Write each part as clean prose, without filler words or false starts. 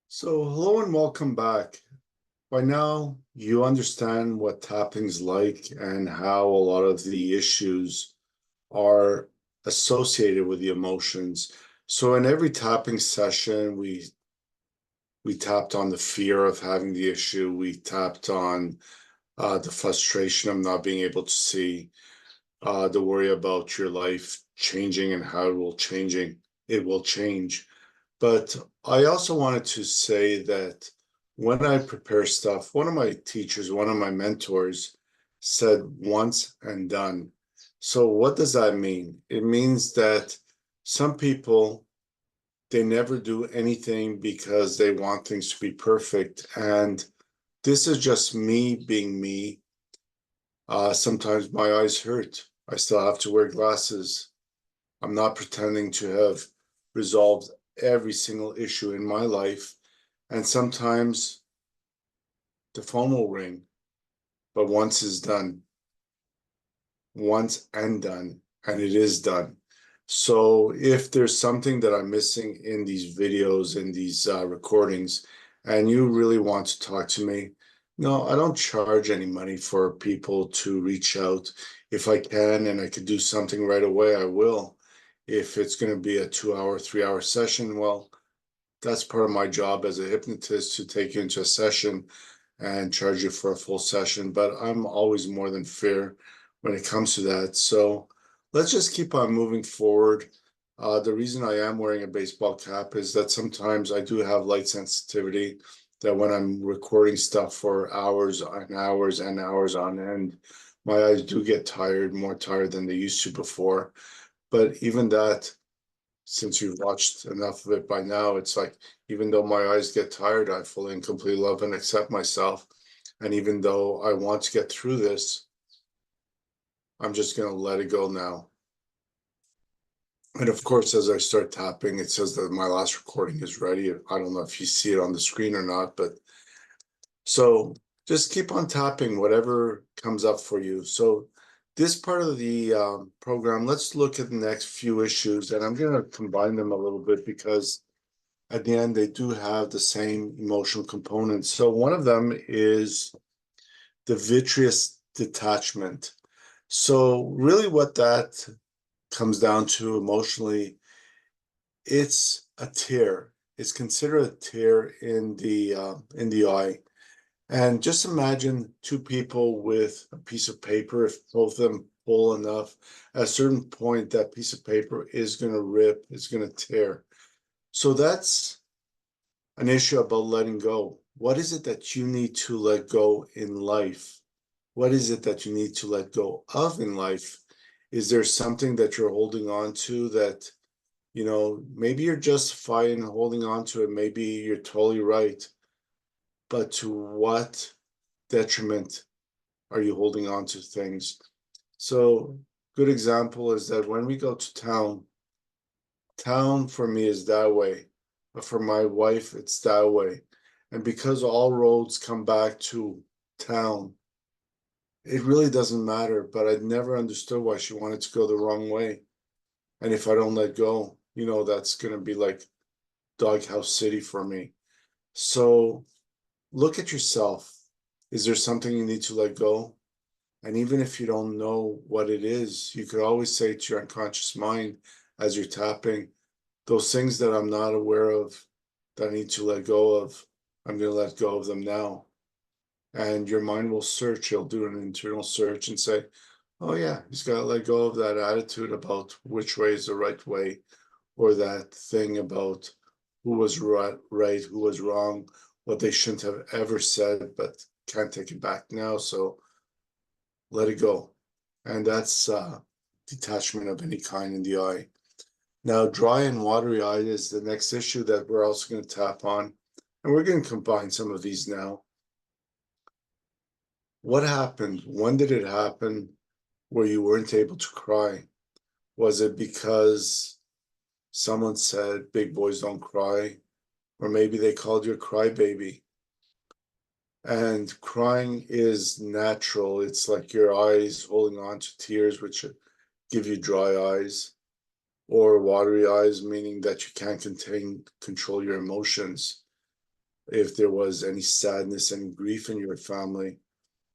So, hello and welcome back. By now, you understand what tapping's like and how a lot of the issues are associated with the emotions. So, in every tapping session, we tapped on the fear of having the issue. We tapped on the frustration of not being able to see, the worry about your life changing and how it will change. But I also wanted to say that when I prepare stuff, one of my teachers, one of my mentors said once and done. So what does that mean? It means that some people, they never do anything because they want things to be perfect. And this is just me being me. Sometimes my eyes hurt. I still have to wear glasses. I'm not pretending to have resolved every single issue in my life. And sometimes the phone will ring, but once and done, and it is done. So if there's something that I'm missing in these videos, in these recordings, and you really want to talk to me, no, I don't charge any money for people to reach out. If I can and I could do something right away, I will. If it's going to be a 2 hour, 3 hour session, well, that's part of my job as a hypnotist to take you into a session and charge you for a full session. But I'm always more than fair when it comes to that. So let's just keep on moving forward. The reason I am wearing a baseball cap is that sometimes I do have light sensitivity, that when I'm recording stuff for hours and hours and hours on end, my eyes do get tired, more tired than they used to before. But even that, since you've watched enough of it by now, it's like, even though my eyes get tired, I fully and completely love and accept myself. And even though I want to get through this, I'm just going to let it go now. And of course, as I start tapping, it says that my last recording is ready. I don't know if you see it on the screen or not, but so just keep on tapping whatever comes up for you. So this part of the program, let's look at the next few issues, and I'm going to combine them a little bit because at the end, they do have the same emotional components. So one of them is the vitreous detachment. So really what that comes down to emotionally, it's a tear. It's considered a tear in the eye. And just imagine two people with a piece of paper. If both of them pull enough, at a certain point, that piece of paper is going to rip, it's going to tear. So that's an issue about letting go. What is it that you need to let go in life? What is it that you need to let go of in life? Is there something that you're holding on to that, maybe you're justified in holding on to it? Maybe you're totally right. But to what detriment are you holding on to things? So, good example is that when we go to town for me is that way, but for my wife, it's that way. And because all roads come back to town, it really doesn't matter. But I'd never understood why she wanted to go the wrong way. And if I don't let go, that's going to be like Doghouse City for me. So look at yourself. Is there something you need to let go? And even if you don't know what it is, you could always say to your unconscious mind as you're tapping, those things that I'm not aware of, that I need to let go of, I'm going to let go of them now. And your mind will search, you'll do an internal search and say, oh, yeah, he's got to let go of that attitude about which way is the right way, or that thing about who was right, who was wrong, what they shouldn't have ever said, but can't take it back now. So let it go. And that's detachment of any kind in the eye. Now, dry and watery eye is the next issue that we're also going to tap on. And we're going to combine some of these now. What happened? When did it happen where you weren't able to cry? Was it because someone said big boys don't cry? Or maybe they called you a crybaby? And crying is natural. It's like your eyes holding on to tears, which give you dry eyes, or watery eyes, meaning that you can't control your emotions. if there was any sadness and grief in your family.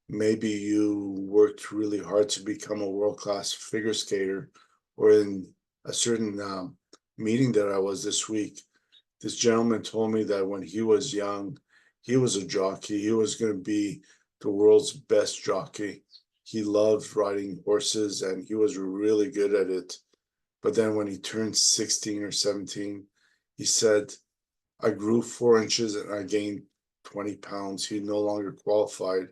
Maybe you worked really hard to become a world-class figure skater, or in a certain meeting that I was this week, this gentleman told me that when he was young, he was a jockey. He was going to be the world's best jockey. He loved riding horses and he was really good at it. But then when he turned 16 or 17, he said, I grew 4 inches and I gained 20 pounds. He no longer qualified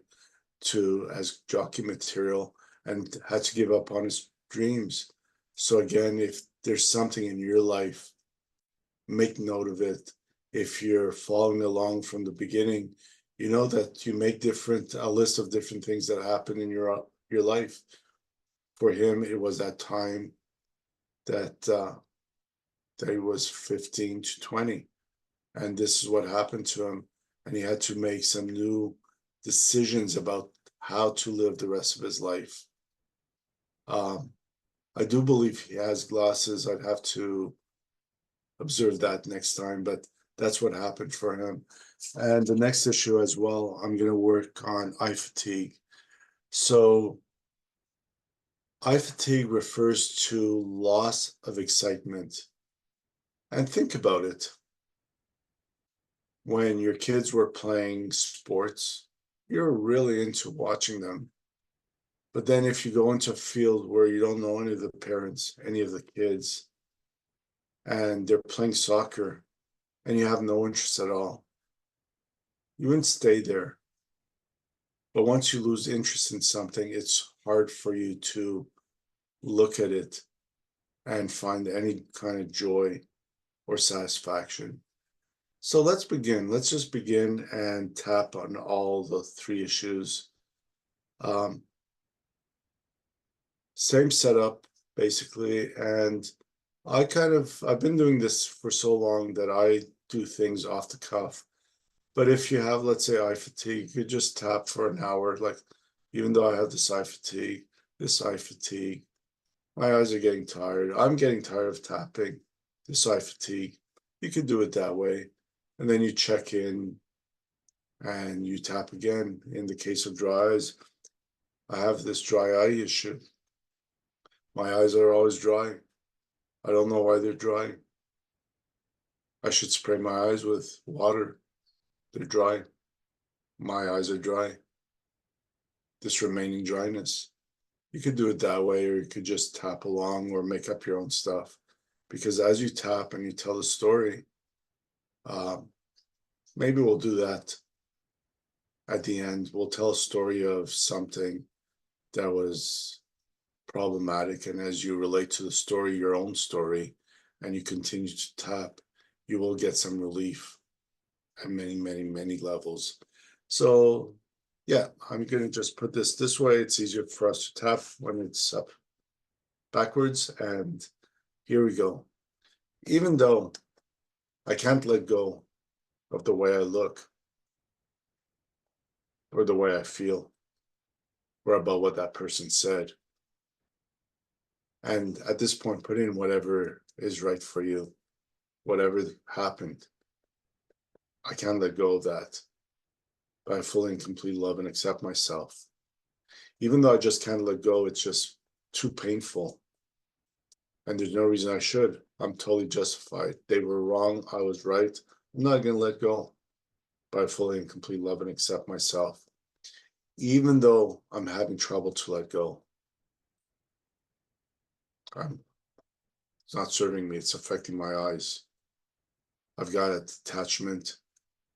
to as jockey material and had to give up on his dreams. So again, if there's something in your life, make note of it. If you're following along from the beginning, you know that you make a list of different things that happen in your life. For him, it was that time that that he was 15 to 20, and this is what happened to him, and he had to make some new decisions about how to live the rest of his life. I do believe he has glasses. I'd have to observe that next time, but that's what happened for him. And the next issue as well, I'm going to work on eye fatigue. So eye fatigue refers to loss of excitement. And think about it. When your kids were playing sports, you're really into watching them. But then if you go into a field where you don't know any of the parents, any of the kids, and they're playing soccer and you have no interest at all, you wouldn't stay there. But once you lose interest in something, it's hard for you to look at it and find any kind of joy or satisfaction. So let's begin. Let's just begin and tap on all the three issues. Same setup, basically. And I've been doing this for so long that I do things off the cuff. But if you have, let's say, eye fatigue, you just tap for an hour. Like, even though I have this eye fatigue, my eyes are getting tired. I'm getting tired of tapping, this eye fatigue. You could do it that way. And then you check in and you tap again. In the case of dry eyes, I have this dry eye issue. My eyes are always dry. I don't know why they're dry. I should spray my eyes with water. They're dry. My eyes are dry. This remaining dryness. You could do it that way, or you could just tap along or make up your own stuff. Because as you tap and you tell the story, maybe we'll do that at the end. We'll tell a story of something that was problematic. And as you relate to the story, your own story, and you continue to tap, you will get some relief at many, many, many levels. So yeah, I'm going to just put this way. It's easier for us to tap when it's up backwards. And here we go. Even though I can't let go of the way I look or the way I feel or about what that person said. And at this point, put in whatever is right for you, whatever happened. I can't let go of that. But I fully and completely love and accept myself. Even though I just can't let go, it's just too painful. And there's no reason I should. I'm totally justified. They were wrong. I was right. I'm not going to let go. But I fully and completely love and accept myself. Even though I'm having trouble to let go. It's not serving me. It's affecting my eyes. I've got a detachment,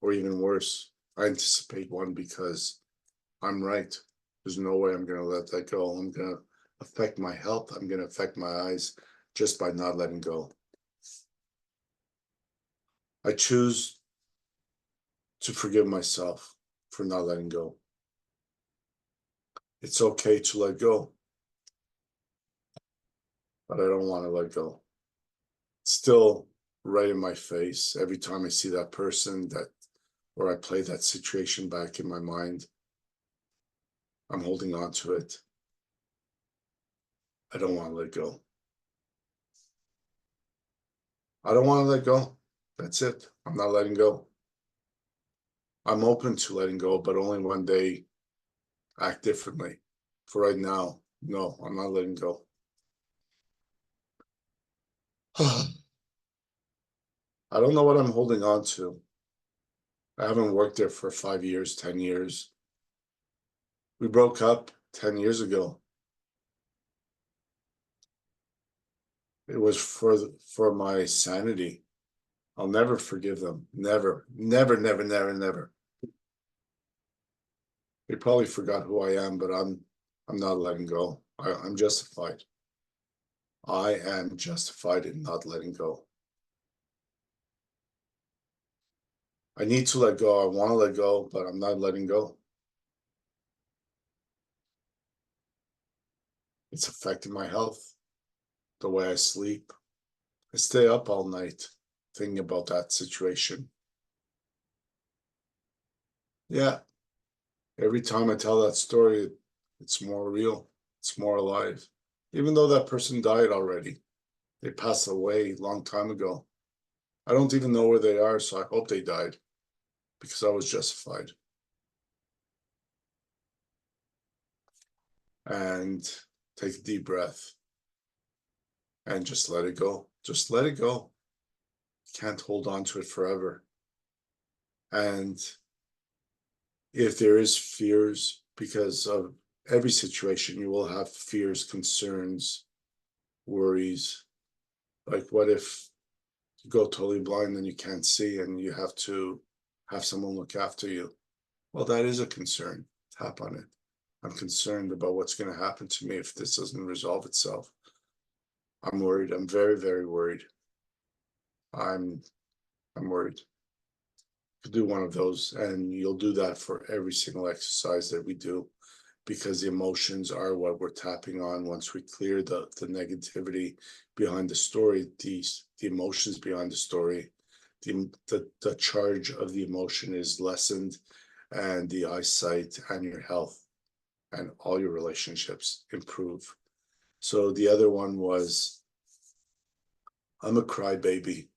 or even worse, I anticipate one because I'm right. There's no way I'm going to let that go. I'm going to affect my health. I'm going to affect my eyes just by not letting go. I choose to forgive myself for not letting go. It's okay to let go, but I don't want to let go. It's still right in my face every time I see that person or I play that situation back in my mind. I'm holding on to it. I don't want to let go. I don't want to let go. That's it. I'm not letting go. I'm open to letting go, but only when they act differently. For right now, no, I'm not letting go. I don't know what I'm holding on to. I haven't worked there for 5 years, 10 years. We broke up 10 years ago. It was for my sanity. I'll never forgive them. Never, never, never, never, never. They probably forgot who I am, but I'm not letting go. I'm justified. I am justified in not letting go. I need to let go. I want to let go, but I'm not letting go. It's affecting my health, the way I sleep. I stay up all night thinking about that situation. Yeah, every time I tell that story, it's more real. It's more alive. Even though that person died already, they passed away a long time ago. I don't even know where they are, so I hope they died because I was justified. And take a deep breath and just let it go. Just let it go. You can't hold on to it forever. And if there is fears, because of every situation, you will have fears, concerns, worries. Like, what if you go totally blind and you can't see and you have to have someone look after you? Well, that is a concern. Tap on it. I'm concerned about what's going to happen to me if this doesn't resolve itself. I'm worried. I'm very, very worried. I'm worried. You do one of those, and you'll do that for every single exercise that we do, because the emotions are what we're tapping on. Once we clear the negativity behind the story, the emotions behind the story, the charge of the emotion is lessened, and the eyesight and your health and all your relationships improve. So the other one was, I'm a crybaby.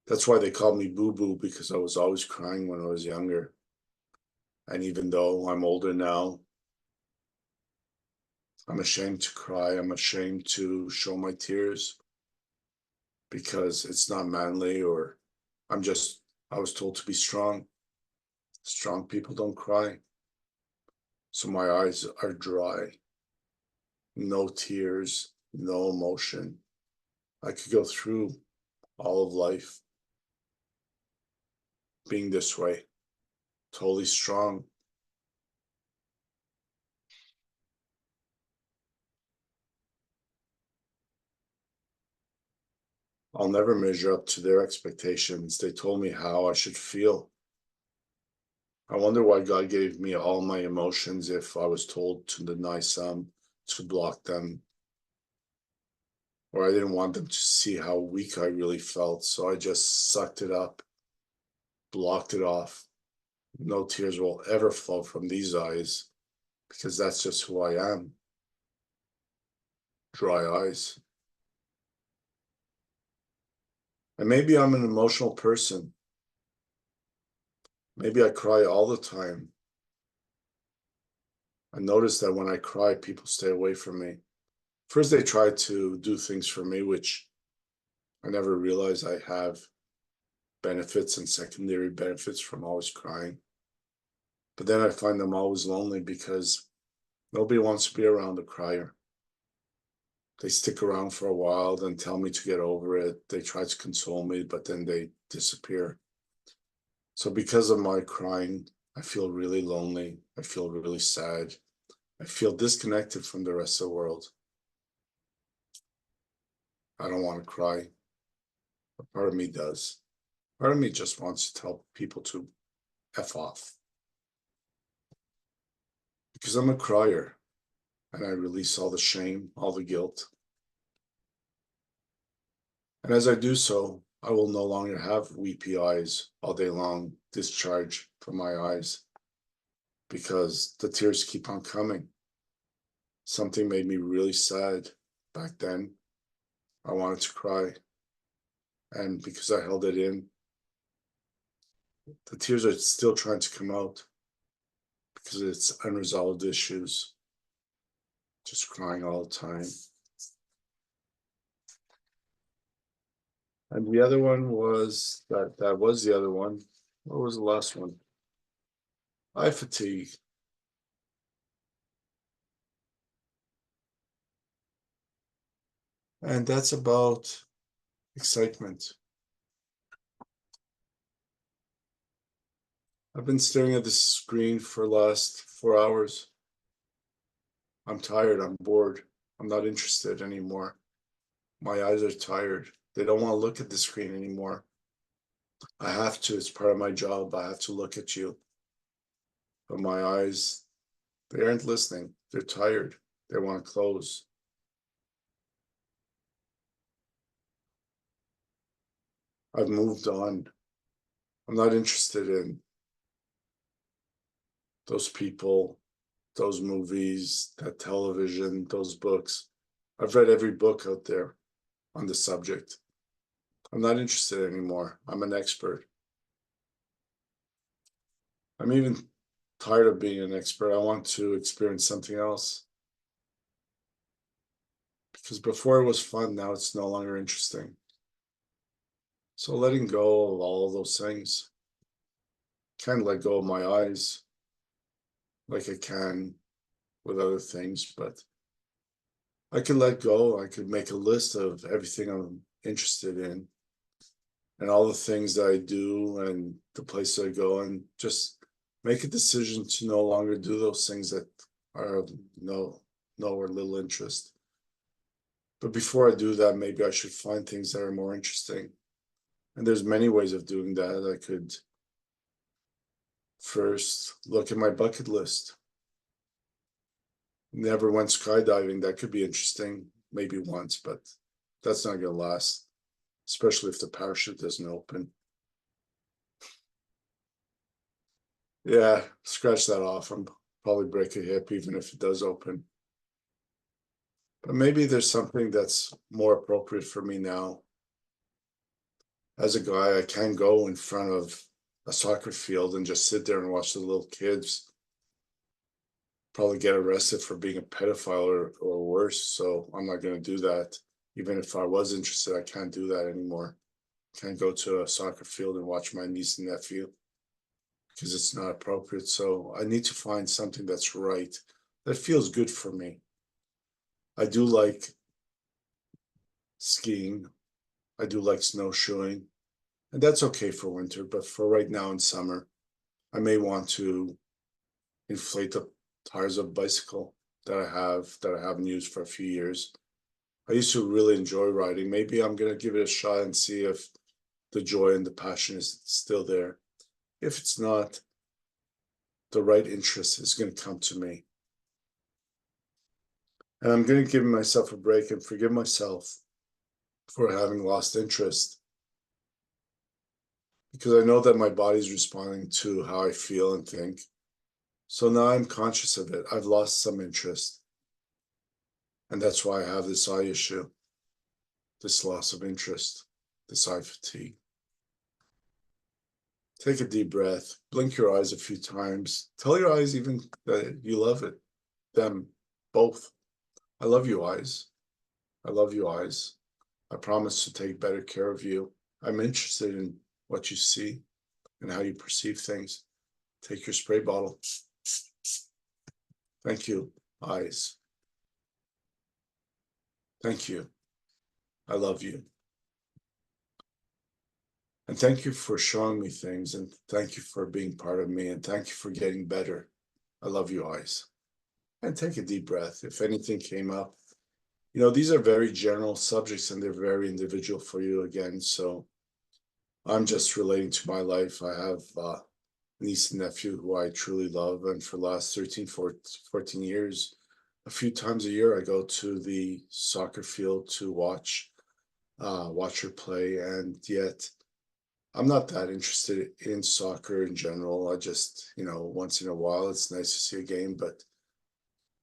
That's why they called me Boo Boo, because I was always crying when I was younger. And even though I'm older now, I'm ashamed to cry. I'm ashamed to show my tears because it's not manly, or I was told to be strong. Strong people don't cry. So my eyes are dry. No tears, no emotion. I could go through all of life being this way, totally strong. I'll never measure up to their expectations. They told me how I should feel. I wonder why God gave me all my emotions if I was told to deny some, to block them, or I didn't want them to see how weak I really felt. So I just sucked it up, blocked it off. No tears will ever flow from these eyes because that's just who I am. Dry eyes. And maybe I'm an emotional person. Maybe I cry all the time. I notice that when I cry, people stay away from me. First, they try to do things for me, which I never realized I have benefits and secondary benefits from always crying. But then I find them always lonely because nobody wants to be around a crier. They stick around for a while, then tell me to get over it. They try to console me, but then they disappear. So because of my crying, I feel really lonely. I feel really sad. I feel disconnected from the rest of the world. I don't want to cry, but part of me does. Part of me just wants to tell people to F off. Because I'm a crier and I release all the shame, all the guilt. And as I do so, I will no longer have weepy eyes all day long, discharge from my eyes, because the tears keep on coming. Something made me really sad back then. I wanted to cry. And because I held it in, The tears are still trying to come out because it's unresolved issues. Just crying all the time. And the other one was that was the other one. What was the last one? Eye fatigue. And that's about excitement. I've been staring at this screen for the last 4 hours. I'm tired, I'm bored, I'm not interested anymore. My eyes are tired. They don't want to look at the screen anymore. I have to, it's part of my job. I have to look at you. But my eyes, they aren't listening. They're tired. They want to close. I've moved on. I'm not interested in those people, those movies, that television, those books. I've read every book out there on the subject. I'm not interested anymore. I'm an expert. I'm even tired of being an expert. I want to experience something else. Because before it was fun, now it's no longer interesting. So letting go of all of those things. Can't let go of my eyes like I can with other things, but I could let go. I could make a list of everything I'm interested in and all the things that I do and the places I go, and just make a decision to no longer do those things that are of no or little interest. But before I do that, maybe I should find things that are more interesting. And there's many ways of doing that. I could first look at my bucket list. Never went skydiving. That could be interesting, maybe once, but that's not going to last, especially if the parachute doesn't open. Yeah, scratch that off. I'm probably break a hip even if it does open. But maybe there's something that's more appropriate for me now. As a guy, I can't go in front of a soccer field and just sit there and watch the little kids probably get arrested for being a pedophile or worse. So I'm not going to do that. Even if I was interested, I can't do that anymore. Can't go to a soccer field and watch my niece and nephew because it's not appropriate. So I need to find something that's right, that feels good for me. I do like skiing. I do like snowshoeing. And that's okay for winter, but for right now in summer, I may want to inflate the tires of a bicycle that I haven't used for a few years. I used to really enjoy riding. Maybe I'm gonna give it a shot and see if the joy and the passion is still there. If it's not, the right interest is gonna come to me. And I'm gonna give myself a break and forgive myself for having lost interest. Because I know that my body's responding to how I feel and think. So now I'm conscious of it. I've lost some interest. And that's why I have this eye issue, this loss of interest, this eye fatigue. Take a deep breath, blink your eyes a few times. Tell your eyes even that you love it, them, both. I love you, eyes. I love you, eyes. I promise to take better care of you. I'm interested in what you see and how you perceive things. Take your spray bottle. Thank you, eyes. Thank you. I love you. And thank you for showing me things, and thank you for being part of me, and thank you for getting better. I love you, eyes. And take a deep breath. If anything came up, these are very general subjects and they're very individual for you again. So I'm just relating to my life. I have a niece and nephew who I truly love. And for the last 13, 14 years, a few times a year, I go to the soccer field to watch her play. And yet I'm not that interested in soccer in general. I just, once in a while, it's nice to see a game, but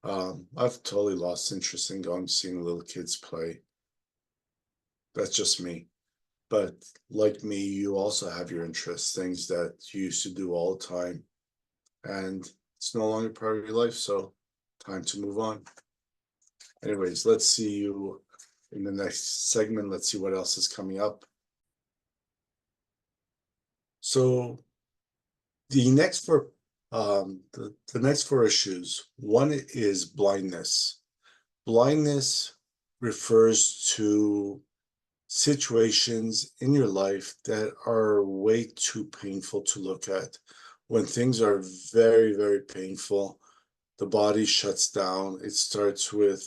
I've totally lost interest in seeing little kids play. That's just me. but like me, you also have your interests, things that you used to do all the time, and it's no longer part of your life, so time to move on. Anyways, let's see you in the next segment. Let's see what else is coming up. So the next four, the next four issues, one is blindness. Blindness refers to situations in your life that are way too painful to look at. When things are very, very painful, the body shuts down. It starts with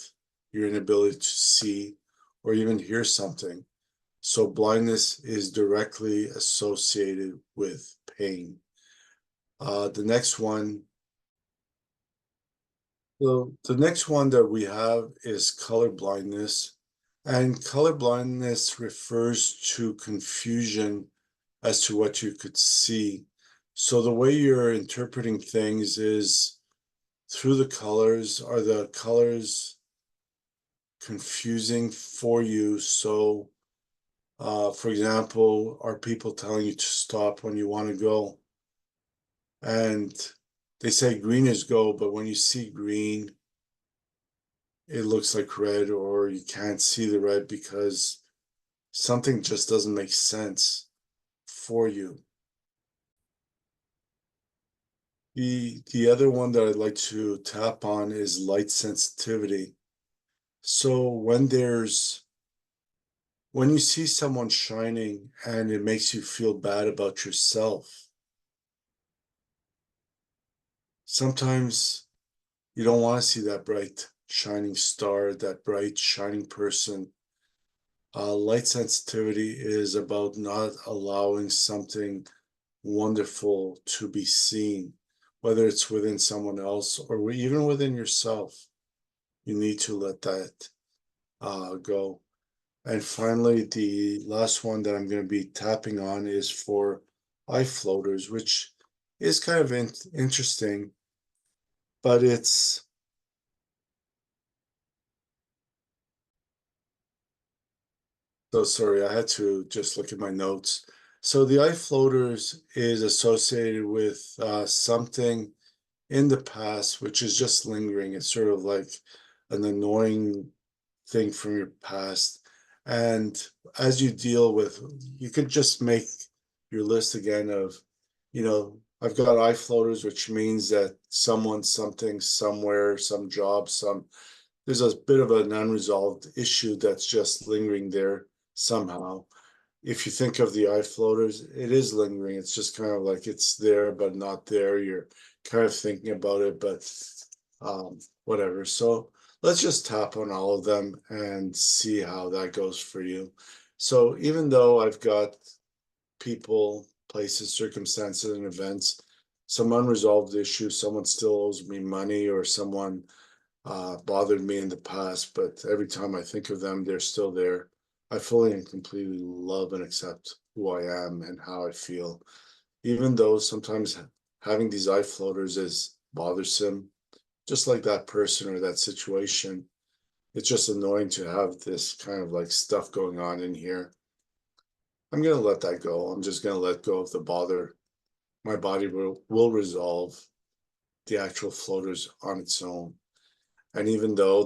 your inability to see or even hear something. So blindness is directly associated with pain. The next one, so the next one that we have is color blindness. And color blindness refers to confusion as to what you could see. So the way you're interpreting things is through the colors. Are the colors confusing for you? So, for example, are people telling you to stop when you want to go? And they say green is go, but when you see green, it looks like red, or you can't see the red because something just doesn't make sense for you. The other one that I'd like to tap on is light sensitivity. So when you see someone shining and it makes you feel bad about yourself, sometimes you don't want to see that bright shining star, that bright shining person. Light sensitivity is about not allowing something wonderful to be seen, whether it's within someone else or even within yourself. You need to let that go. And finally, the last one that I'm going to be tapping on is for eye floaters, which is kind of interesting, but it's so sorry, I had to just look at my notes. So the eye floaters is associated with something in the past, which is just lingering. It's sort of like an annoying thing from your past. And as you deal with, you could just make your list again of, I've got eye floaters, which means that someone, something, somewhere, some job, there's a bit of an unresolved issue that's just lingering there somehow. If you think of the eye floaters, it is lingering. It's just kind of like it's there, but not there. You're kind of thinking about it, but whatever. So let's just tap on all of them and see how that goes for you. So even though I've got people, places, circumstances, and events, some unresolved issue, someone still owes me money, or someone bothered me in the past, but every time I think of them, they're still there. I fully and completely love and accept who I am and how I feel. Even though sometimes having these eye floaters is bothersome, just like that person or that situation, it's just annoying to have this kind of like stuff going on in here. I'm going to let that go. I'm just going to let go of the bother. My body will resolve the actual floaters on its own. And even though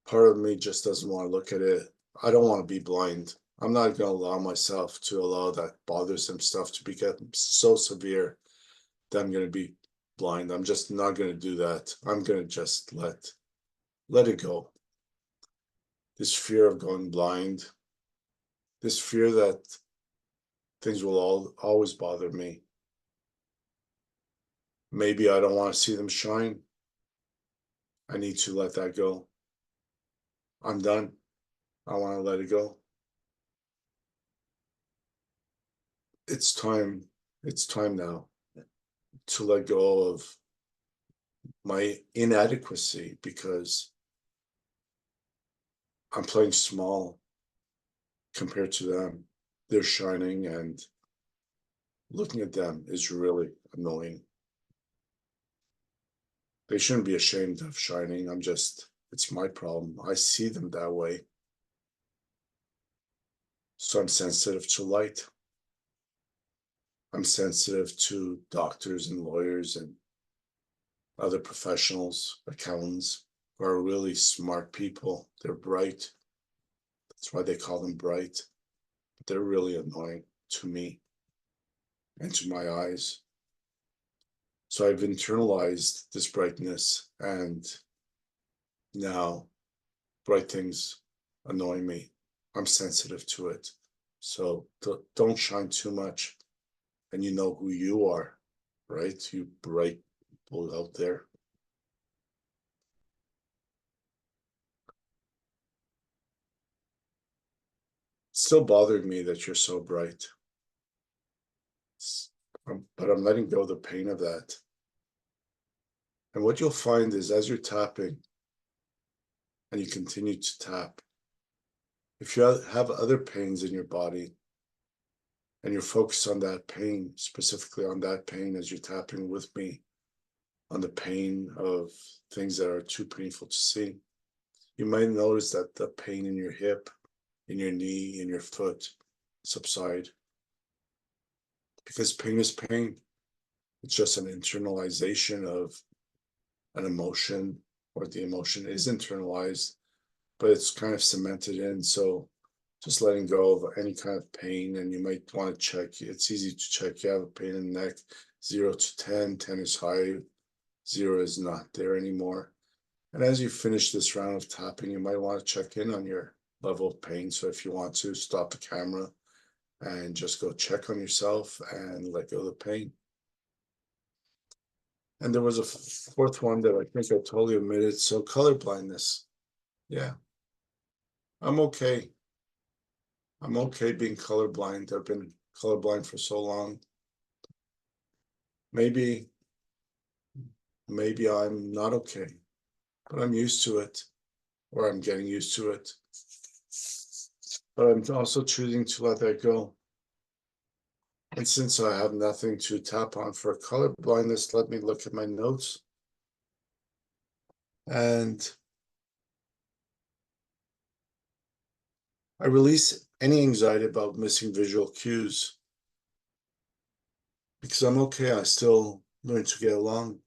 part of me just doesn't want to look at it, I don't want to be blind. I'm not going to allow myself to allow that bothersome stuff to become so severe that I'm going to be blind. I'm just not going to do that. I'm going to just let it go. This fear of going blind, this fear that things will always bother me. Maybe I don't want to see them shine. I need to let that go. I'm done. I want to let it go. It's time. It's time now to let go of my inadequacy, because I'm playing small compared to them. They're shining, and looking at them is really annoying. They shouldn't be ashamed of shining. I'm just It's my problem. I see them that way. So I'm sensitive to light. I'm sensitive to doctors and lawyers and other professionals, accountants, who are really smart people. They're bright. That's why they call them bright. But they're really annoying to me and to my eyes. So I've internalized this brightness, and now bright things annoy me. I'm sensitive to it. So don't shine too much. And you know who you are, right? You bright people out there. It's still bothering me that you're so bright. But I'm letting go of the pain of that. And what you'll find is as you're tapping and you continue to tap, if you have other pains in your body and you're focused on that pain, specifically on that pain as you're tapping with me, on the pain of things that are too painful to see, you might notice that the pain in your hip, in your knee, in your foot subside. Because pain is pain. It's just an internalization of an emotion, or the emotion is internalized, but it's kind of cemented in. So just letting go of any kind of pain, and you might want to check. It's easy to check. You have a pain in the neck, 0 to 10. 10 is high, 0 is not there anymore. And as you finish this round of tapping, you might want to check in on your level of pain. So if you want to, stop the camera and just go check on yourself and let go of the pain. And there was a fourth one that I think I totally omitted. So color blindness. Yeah. I'm okay. I'm okay being colorblind. I've been colorblind for so long. Maybe I'm not okay, but I'm used to it, or I'm getting used to it. But I'm also choosing to let that go. And since I have nothing to tap on for color blindness, let me look at my notes. And I release any anxiety about missing visual cues because I'm okay. I still learn to get along.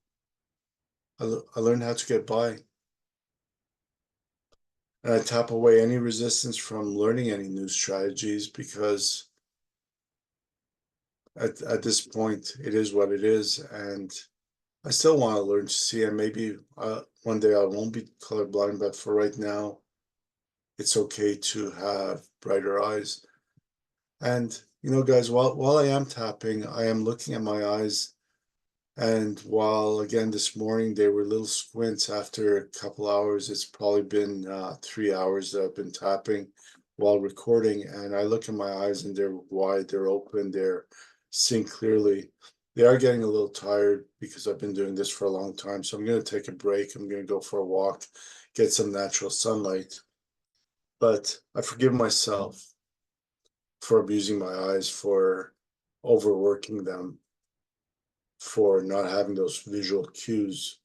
I learned how to get by. And I tap away any resistance from learning any new strategies because at this point, it is what it is. And I still want to learn to see. And maybe one day I won't be colorblind, but for right now, it's okay to have brighter eyes. And, you know, guys, while I am tapping, I am looking at my eyes. And while, again, this morning they were little squints after a couple hours, it's probably been 3 hours that I've been tapping while recording. And I look at my eyes and they're wide, they're open, they're seeing clearly. They are getting a little tired because I've been doing this for a long time. So I'm going to take a break. I'm going to go for a walk, get some natural sunlight. But I forgive myself for abusing my eyes, for overworking them, for not having those visual cues.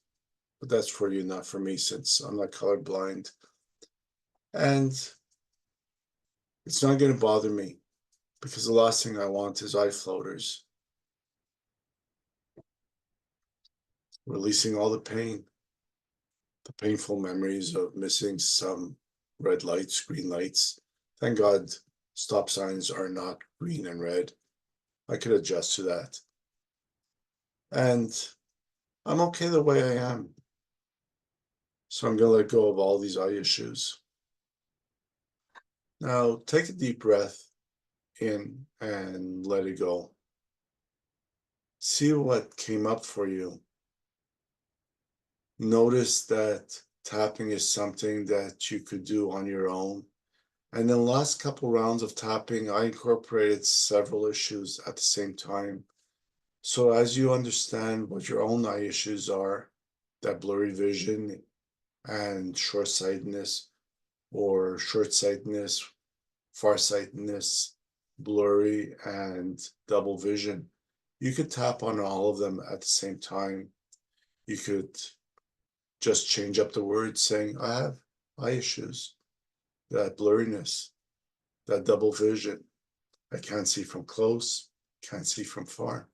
But that's for you, not for me, since I'm not colorblind. And it's not going to bother me because the last thing I want is eye floaters. Releasing all the pain, the painful memories of missing some red lights, green lights. Thank God stop signs are not green and red. I could adjust to that. And I'm okay the way I am. So I'm going to let go of all these eye issues. Now take a deep breath in and let it go. See what came up for you. Notice that tapping is something that you could do on your own. And in the last couple rounds of tapping, I incorporated several issues at the same time. So as you understand what your own eye issues are, that blurry vision and short-sightedness, or short-sightedness, farsightedness, blurry, and double vision, you could tap on all of them at the same time. You could just change up the words, saying, I have eye issues, that blurriness, that double vision. I can't see from close, can't see from far.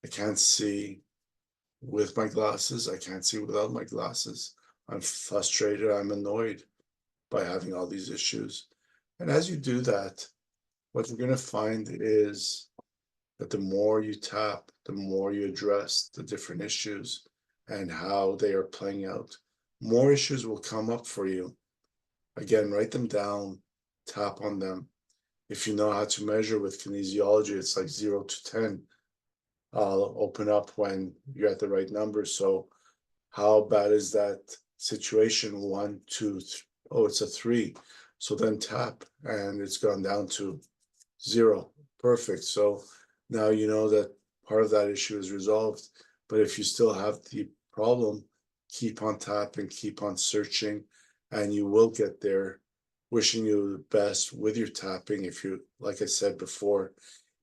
I can't see with my glasses, I can't see without my glasses. I'm frustrated, I'm annoyed by having all these issues. And as you do that, what you're going to find is that the more you tap, the more you address the different issues and how they are playing out, more issues will come up for you. Again, write them down, tap on them. If you know how to measure with kinesiology, it's like 0 to 10. Open up when you're at the right number. So how bad is that situation? 1, 2, 3. Oh, it's a 3. So then tap and it's gone down to 0. Perfect. So now you know that part of that issue is resolved. But if you still have the problem, keep on tapping, keep on searching, and you will get there. Wishing you the best with your tapping. If you, like I said before,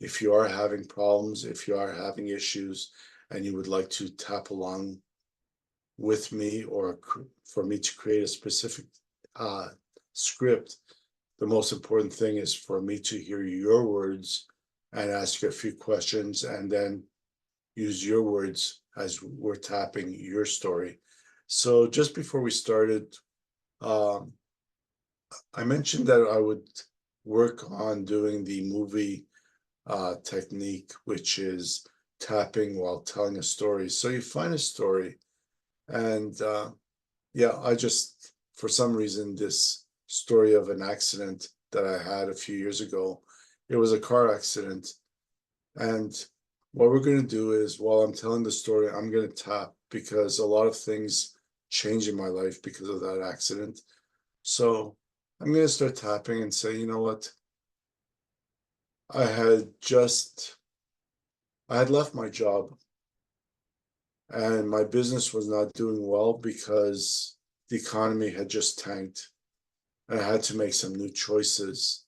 if you are having problems, if you are having issues, and you would like to tap along with me or for me to create a specific script, the most important thing is for me to hear your words and ask you a few questions and then use your words as we're tapping your story. So just before we started, I mentioned that I would work on doing the movie technique, which is tapping while telling a story. So you find a story, and yeah, I just, for some reason, this story of an accident that I had a few years ago, it was a car accident. And what we're going to do is, while I'm telling the story, I'm going to tap because a lot of things changed in my life because of that accident. So I'm going to start tapping and say, you know what? I had left my job and my business was not doing well because the economy had just tanked and I had to make some new choices.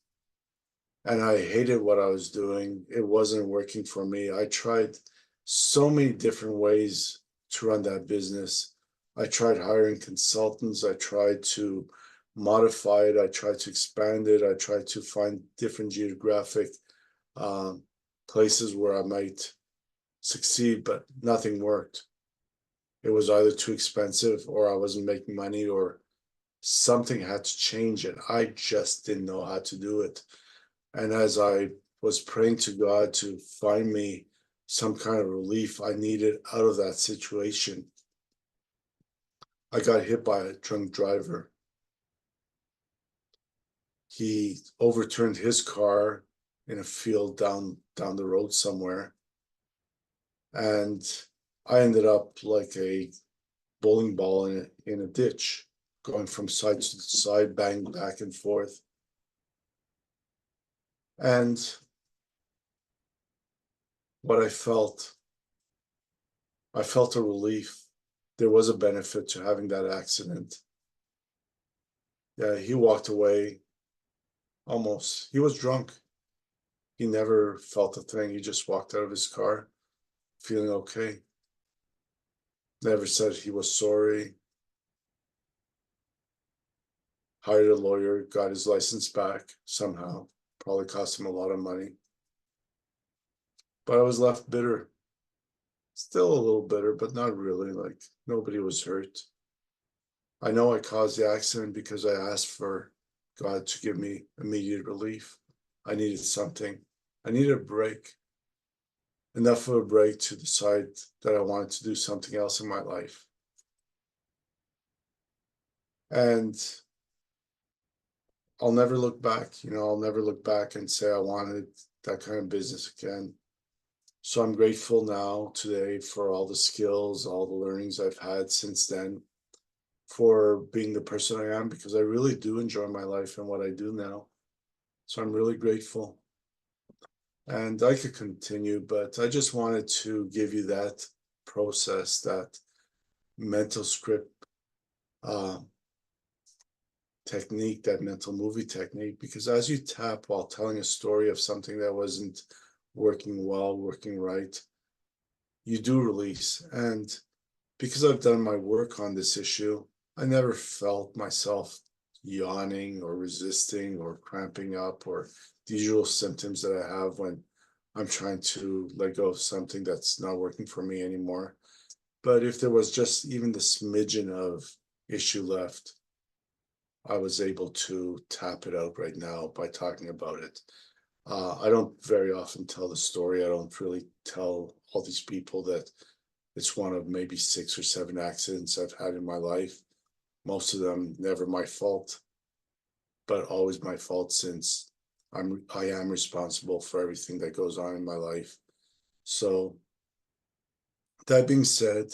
And I hated what I was doing. It wasn't working for me. I tried so many different ways to run that business. I tried hiring consultants. I tried to modify it. I tried to expand it. I tried to find different geographic places where I might succeed, but nothing worked. It was either too expensive or I wasn't making money or something had to change and I just didn't know how to do it. And as I was praying to God to find me some kind of relief I needed out of that situation, I got hit by a drunk driver. He overturned his car in a field down the road somewhere. And I ended up like a bowling ball in a ditch, going from side to side, bang back and forth. And what I felt a relief. There was a benefit to having that accident. Yeah, he walked away almost. He was drunk. He never felt a thing. He just walked out of his car feeling okay. Never said he was sorry. Hired a lawyer, got his license back somehow. Probably cost him a lot of money. But I was left bitter. Still a little bitter, but not really. Like nobody was hurt. I know I caused the accident because I asked for God to give me immediate relief. I needed something. I needed a break. Enough of a break to decide that I wanted to do something else in my life. And I'll never look back, I'll never look back and say I wanted that kind of business again. So I'm grateful now today for all the skills, all the learnings I've had since then, for being the person I am, because I really do enjoy my life and what I do now. So I'm really grateful. And I could continue, but I just wanted to give you that process, that mental script technique, that mental movie technique, because as you tap while telling a story of something that wasn't working well, working right, you do release. And because I've done my work on this issue, I never felt myself yawning or resisting or cramping up or the usual symptoms that I have when I'm trying to let go of something that's not working for me anymore. But if there was just even the smidgen of issue left, I was able to tap it out right now by talking about it. I don't very often tell the story. I don't really tell all these people that it's one of maybe 6 or 7 accidents I've had in my life. Most of them never my fault, but always my fault since I am responsible for everything that goes on in my life. So that being said,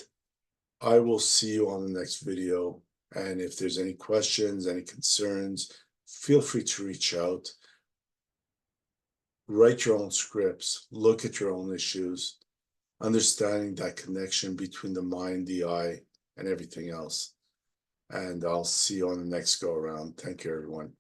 I will see you on the next video. And if there's any questions, any concerns, feel free to reach out. Write your own scripts, look at your own issues, understanding that connection between the mind, the eye, and everything else. And I'll see you on the next go around. Thank you, everyone.